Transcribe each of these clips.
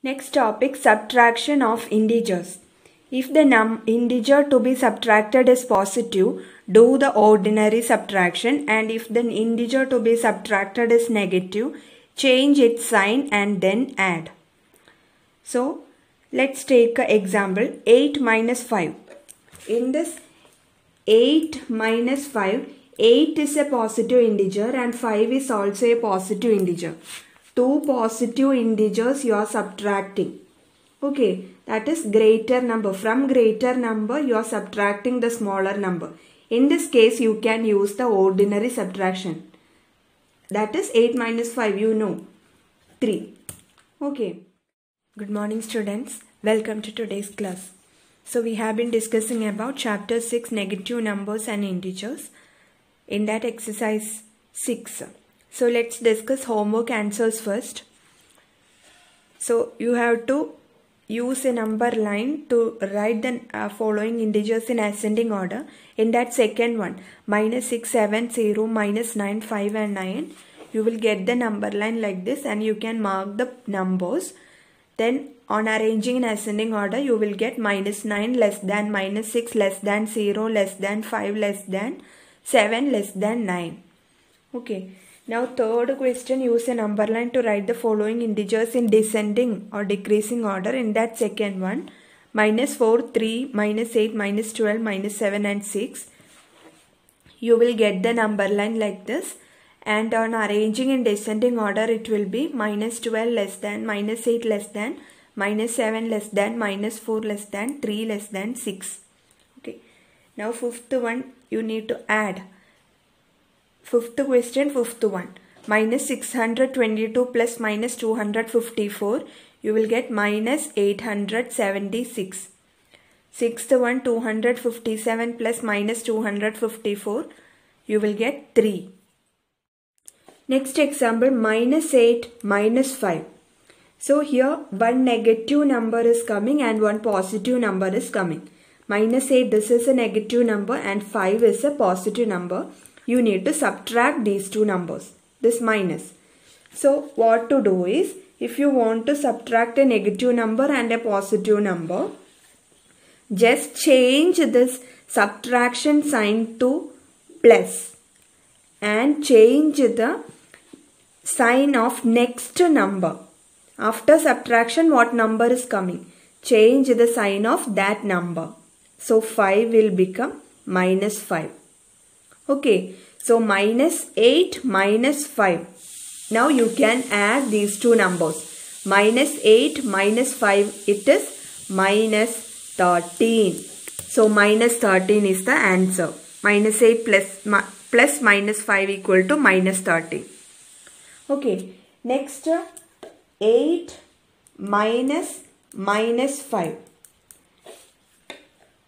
Next topic, subtraction of integers. If the integer to be subtracted is positive, do the ordinary subtraction, and if the integer to be subtracted is negative, change its sign and then add. So, let's take an example, 8 minus 5. In this 8 minus 5, 8 is a positive integer and 5 is also a positive integer. Two positive integers you are subtracting. Okay, that is greater number. From greater number you are subtracting the smaller number. In this case you can use the ordinary subtraction. That is 8 minus 5, you know, 3. Okay. Good morning students. Welcome to today's class. So we have been discussing about chapter 6, negative numbers and integers. In that exercise 6. So let's discuss homework answers first. So you have to use a number line to write the following integers in ascending order. In that second one, minus 6, 7, 0, minus 9, 5 and 9. You will get the number line like this and you can mark the numbers. Then on arranging in ascending order, you will get minus 9 less than, minus 6 less than, 0 less than, 5 less than, 7 less than 9. Okay. Now third question, use a number line to write the following integers in descending or decreasing order. In that second one, minus 4, 3, minus 8, minus 12, minus 7 and 6. You will get the number line like this. And on arranging in descending order, it will be minus 12 less than, minus 8 less than, minus 7 less than, minus 4 less than, 3 less than 6. Okay. Now fifth one, you need to add. Fifth question, fifth one. Minus 622 plus minus 254. You will get minus 876. Sixth one, 257 plus minus 254. You will get 3. Next example, minus 8 minus 5. So here one negative number is coming and one positive number is coming. Minus 8, this is a negative number and 5 is a positive number. You need to subtract these two numbers, this minus. So what to do is, if you want to subtract a negative number and a positive number, just change this subtraction sign to plus and change the sign of next number. After subtraction, what number is coming? Change the sign of that number. So 5 will become minus 5. Okay, so minus 8 minus 5. Now you can add these two numbers. Minus 8 minus 5, it is minus 13. So minus 13 is the answer. Minus 8 plus minus 5 equal to minus 13. Okay, next 8 minus 5.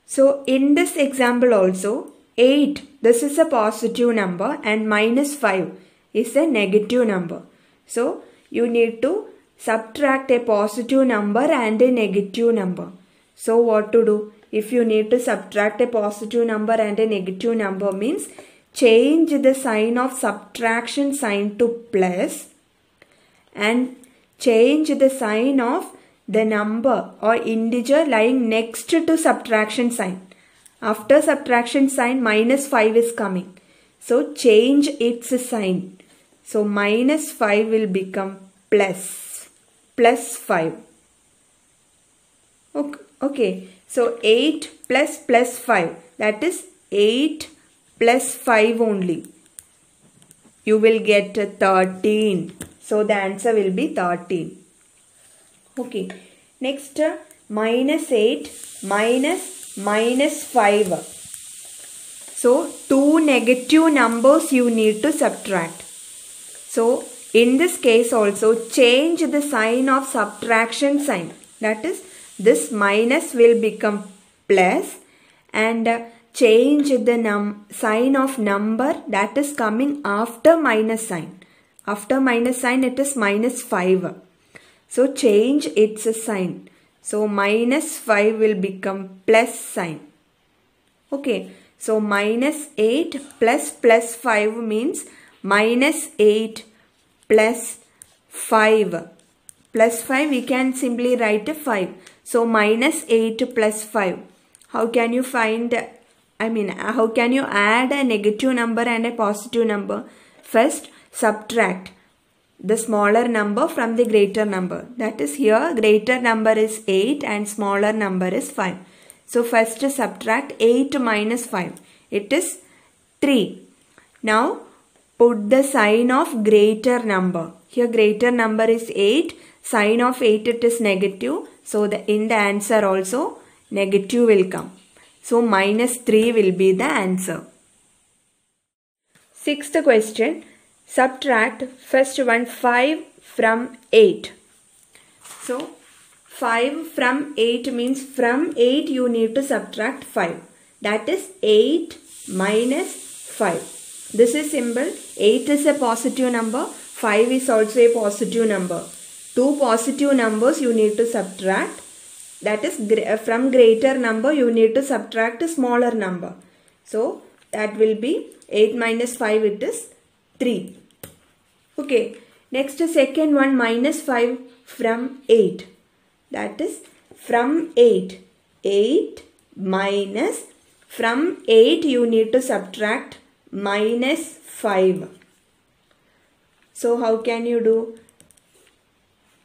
So in this example also, 8, this is a positive number and minus 5 is a negative number. So you need to subtract a positive number and a negative number. So what to do? If you need to subtract a positive number and a negative number means change the sign of subtraction sign to plus and change the sign of the number or integer lying next to subtraction sign. After subtraction sign, minus 5 is coming. So change its sign. So minus 5 will become plus 5. Okay. So 8 plus 5. That is 8 plus 5 only. You will get 13. So the answer will be 13. Okay. Next, minus 8 minus 5. So two negative numbers you need to subtract. So in this case also change the sign of subtraction sign. That is, this minus will become plus and change the sign of number that is coming after minus sign. After minus sign it is minus 5. So change its sign. So minus 5 will become plus sign. Okay. So minus 8 plus 5 means minus 8 plus 5 plus 5, we can simply write 5. So minus 8 plus 5. How can you find, how can you add a negative number and a positive number? First, subtract the smaller number from the greater number. That is, here greater number is 8 and smaller number is 5. So first subtract 8 minus 5. It is 3. Now put the sign of greater number. Here greater number is 8. Sign of 8 it is negative. So in the answer also negative will come. So minus 3 will be the answer. Sixth question. Subtract first one 5 from 8. So 5 from 8 means from 8 you need to subtract 5. That is 8 minus 5. This is simple. 8 is a positive number. 5 is also a positive number. Two positive numbers you need to subtract. That is from greater number you need to subtract a smaller number. So that will be 8 minus 5, it is 3. Okay. Next second one minus 5 from 8. That is from 8. 8 minus, from 8 you need to subtract minus 5. So how can you do?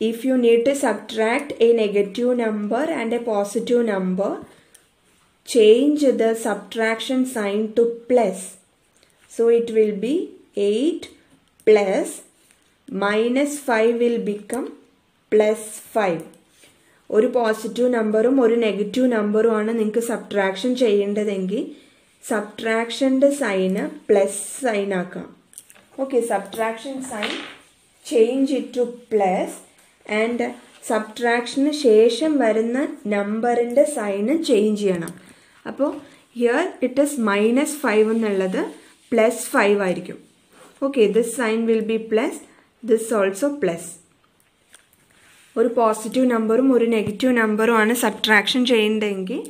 If you need to subtract a negative number and a positive number, change the subtraction sign to plus. So it will be 8 plus minus 5 will become plus 5. ഒരു positive നമ്പറും ഒരു negative നമ്പറും ആണ് നിങ്ങൾക്ക് subtraction ചെയ്യേണ്ടതെങ്കിൽ സബ്ട്രാക്ഷൻ്റെ sign plus sign ആക്കാം. Okay, subtraction sign change it to plus and സബ്ട്രാക്ഷന് ശേഷം വരുന്ന നമ്പറിൻ്റെ സൈന് ചേഞ്ച് ചെയ്യണം. അപ്പോൾ ഹിയർ ഇറ്റ് ഇസ് മൈനസ് 5 എന്നുള്ളത് പ്ലസ് 5 ആയിരിക്കും. Okay, this sign will be plus, this also plus. ഒരു പോസിറ്റീവ് നമ്പറും ഒരു നെഗറ്റീവ് നമ്പറും ആണ് സബ്ട്രാക്ഷൻ ചെയ്യേണ്ടതെങ്കിൽ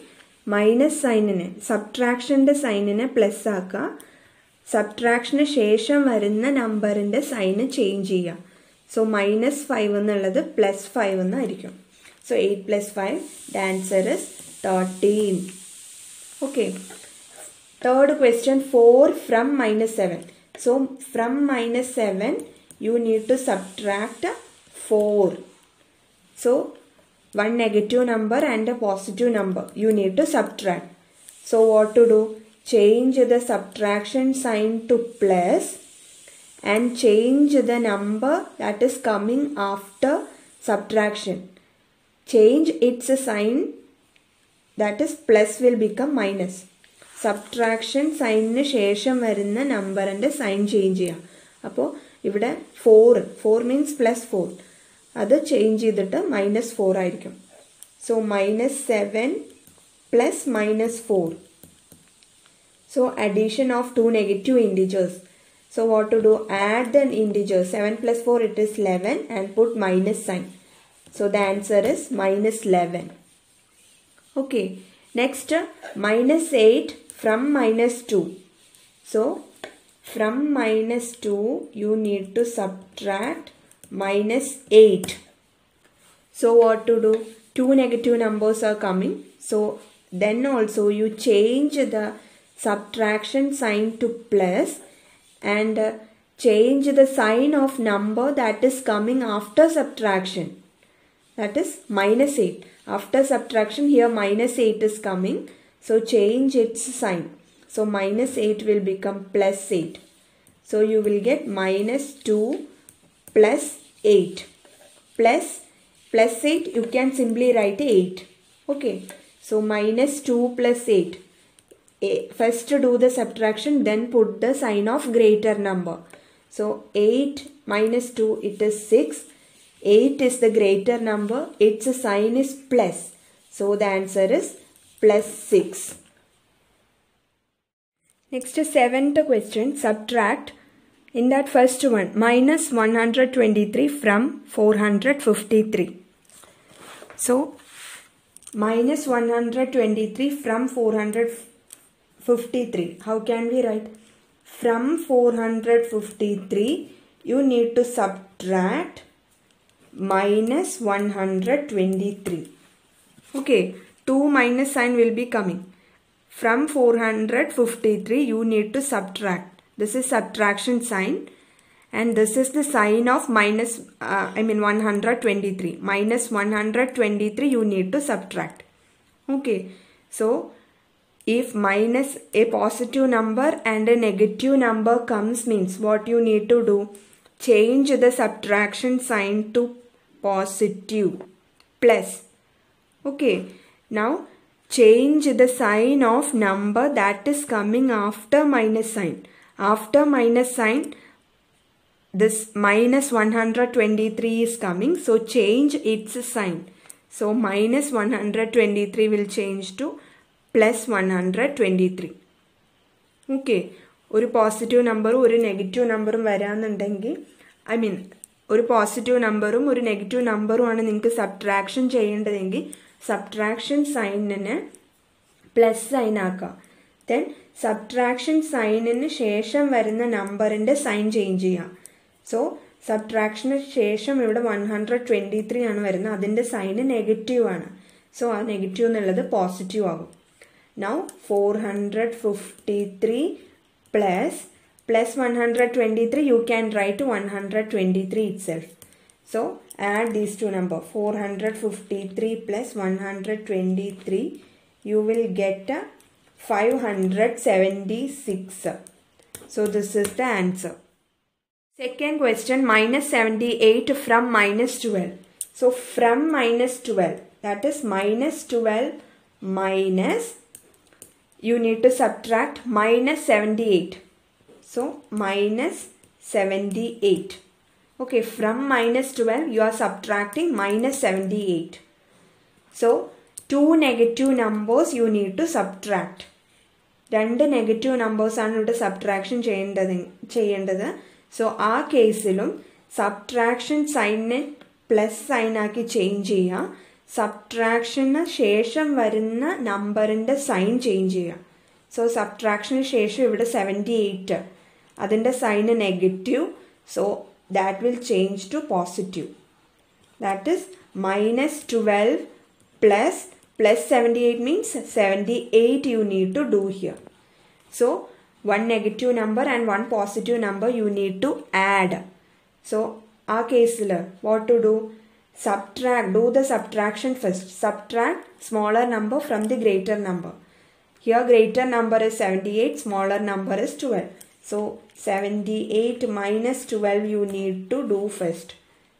മൈനസ് സൈനിനെ, സബ്ട്രാക്ഷൻ്റെ സൈനിനെ പ്ലസ് ആക്കുക, സബ്ട്രാക്ഷന് ശേഷം വരുന്ന നമ്പറിൻ്റെ സൈന് ചേഞ്ച് ചെയ്യുക. സോ മൈനസ് 5 എന്നുള്ളത് പ്ലസ് 5 എന്നായിരിക്കും. So 8 plus 5, the answer is 13. Okay. Third question, 4 from minus 7. So from minus 7 you need to subtract 4. So one negative number and a positive number you need to subtract. So what to do? Change the subtraction sign to plus and change the number that is coming after subtraction. Change its sign, that is plus will become minus. Subtraction sign ശേഷം വരുന്ന നമ്പറിൻ്റെ sign change ചെയ്യാം. അപ്പോൾ ഇവിടെ 4 means plus 4, അത് change ചെയ്തിട്ട് minus 4 ആയിരിക്കും. So minus 7 plus minus 4. So addition of two negative integers. So what to do? Add the integers. 7 plus 4 it is 11 and put minus sign. So the answer is minus 11. Okay. Next, minus 8 from minus 2. So from minus 2 you need to subtract minus 8. So what to do? Two negative numbers are coming. So then also you change the subtraction sign to plus and change the sign of number that is coming after subtraction. That is minus 8. After subtraction here minus 8 is coming. So change its sign. So minus 8 will become plus 8. So you will get minus 2 plus 8. Plus 8 you can simply write 8. Okay. So minus 2 plus 8. First do the subtraction, then put the sign of greater number. So 8 minus 2 it is 6. 8 is the greater number. Its sign is plus. So the answer is plus 6. Next, seventh question. Subtract in that first one minus 123 from 453. So minus 123 from 453. How can we write? From 453 you need to subtract minus 123. Okay, 2 minus sign will be coming. From 453 you need to subtract. This is subtraction sign and this is the sign of 123. Minus 123 you need to subtract. Okay, so if minus a positive number and a negative number comes means what you need to do? Change the subtraction sign to positive plus. Okay, now change the sign of number that is coming after minus sign. After minus sign, this minus 123 is coming. So change its sign. So minus 123 will change to plus 123. Okay. ഒരു positive നമ്പറും ഒരു negative നമ്പറും വരാന്നുണ്ടെങ്കിൽ ഒരു positive നമ്പറും ഒരു negative നമ്പറുമാണ് നിങ്ങൾക്ക് subtraction ചെയ്യേണ്ടതെങ്കിൽ subtraction സൈനിന് plus sine ആക്കുക. Then subtraction സൈനിന് ശേഷം വരുന്ന നമ്പറിൻ്റെ സൈൻ ചേഞ്ച് ചെയ്യുക. സോ സബ്ട്രാക്ഷന് ശേഷം ഇവിടെ 123 ആണ് വരുന്നത്. അതിൻ്റെ സൈന് നെഗറ്റീവ് ആണ്. സോ ആ നെഗറ്റീവ് എന്നുള്ളത് പോസിറ്റീവ് ആകും. Now 453 plus 123 you can write 123 itself. So add these two numbers 453 plus 123 you will get 576. So this is the answer. Second question, minus 78 from minus 12. So from minus 12, that is minus 12 minus, you need to subtract minus 78. So minus 78. Okay, from minus 12 you are subtracting minus 78. So two negative numbers you need to subtract. രണ്ട് negative നമ്പേഴ്സാണ് ഇവിടെ subtraction ചെയ്യേണ്ടത്. So ആ കേസിലും subtraction സൈനിനെ plus സൈനാക്കി change ചെയ്യുക. സബ്ട്രാക്ഷന് ശേഷം വരുന്ന നമ്പറിൻ്റെ സൈൻ ചേഞ്ച് ചെയ്യുക. സോ സബ്ട്രാക്ഷന് ശേഷം ഇവിടെ 78, അതിൻ്റെ sign negative. So that will change to positive. That is minus 12 plus 78 means 78 you need to do here. So one negative number and one positive number you need to add. So our case what to do? Subtract. Do the subtraction first. Subtract smaller number from the greater number. Here greater number is 78, smaller number is 12. So 78 minus 12 you need to do first.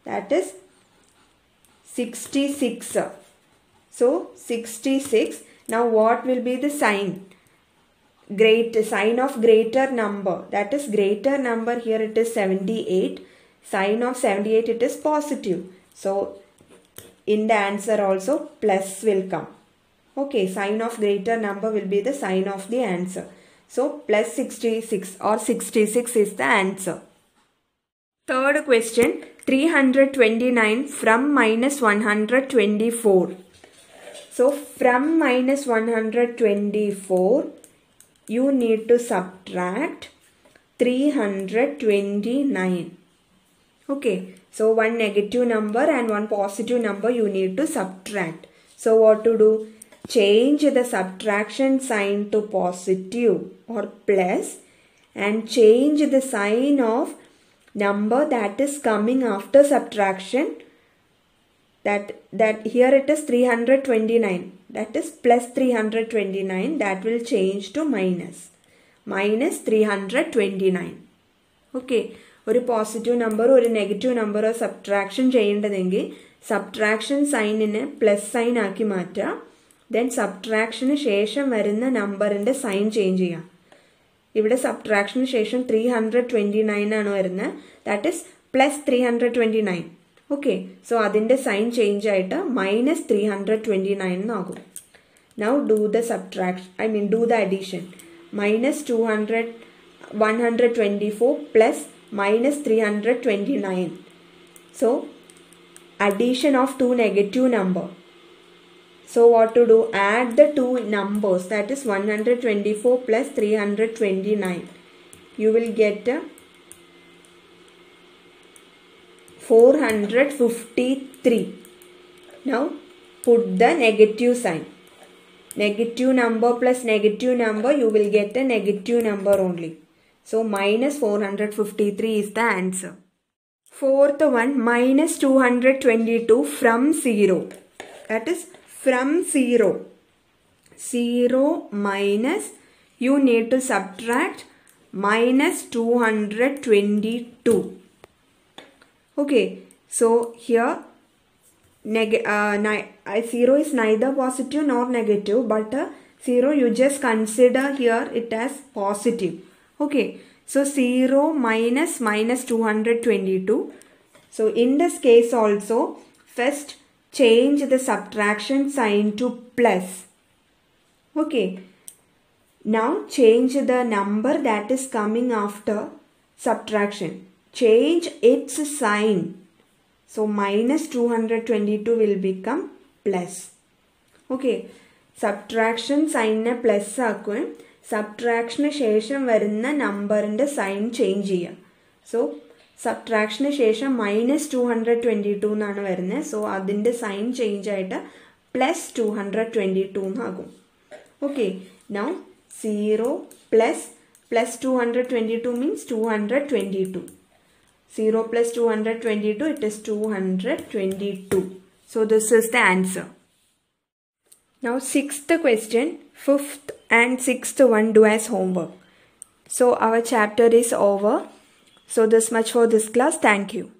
That is 66. So 66. Now what will be the sign? Sign of greater number. That is greater number, here it is 78. Sign of 78 it is positive. So in the answer also plus will come. Okay, sign of greater number will be the sign of the answer. So plus 66 or 66 is the answer. Third question, 329 from minus 124. So from minus 124 you need to subtract 329. Okay, so one negative number and one positive number you need to subtract. So what to do? Change the subtraction sign to positive or plus and change the sign of number that is coming after subtraction. That here it is 329. That is plus 329. That will change to minus 329. Okay. ഒരു positive നമ്പറോ ഒരു negative നമ്പറോ subtraction ചെയ്യേണ്ടതെങ്കിൽ subtraction സൈനിനെ plus sine ആക്കി മാറ്റുക. Then സബ്ട്രാക്ഷന് ശേഷം വരുന്ന നമ്പറിൻ്റെ സൈൻ ചേഞ്ച് ചെയ്യാം. ഇവിടെ സബ്ട്രാക്ഷന് ശേഷം 329 ആണ് വരുന്നത്. That is plus 329. Okay, so അതിൻ്റെ സൈൻ ചേഞ്ച് ആയിട്ട് മൈനസ് 329 എന്നാകും. Now do the subtraction, do the addition. Minus 124 plus minus 329. So addition of two negative number. So what to do? Add the two numbers, that is 124 plus 329. You will get 453. Now put the negative sign. Negative number plus negative number, you will get a negative number only. So minus 453 is the answer. Fourth one, minus 222 from 0. That is from 0. 0 minus, you need to subtract minus 222. Okay, so here 0 is neither positive nor negative, but 0 you just consider here it as positive. Okay, so 0 minus minus 222. So in this case also, first change the subtraction sign to plus. Okay, now change the number that is coming after subtraction. Change its sign. So minus 222 will become plus. Okay, subtraction sign ne plus aakkum. Subtraction shesham varunna number inde sign change cheya. So subtraction shesham minus 222 nanu varunne. So adinte sign change aayittu plus 222 aagum. Okay, now 0 plus 222 means 222. 0 plus 222, it is 222. So this is the answer. Now sixth question, fifth and sixth one do as homework. So our chapter is over. So this much for this class. Thank you.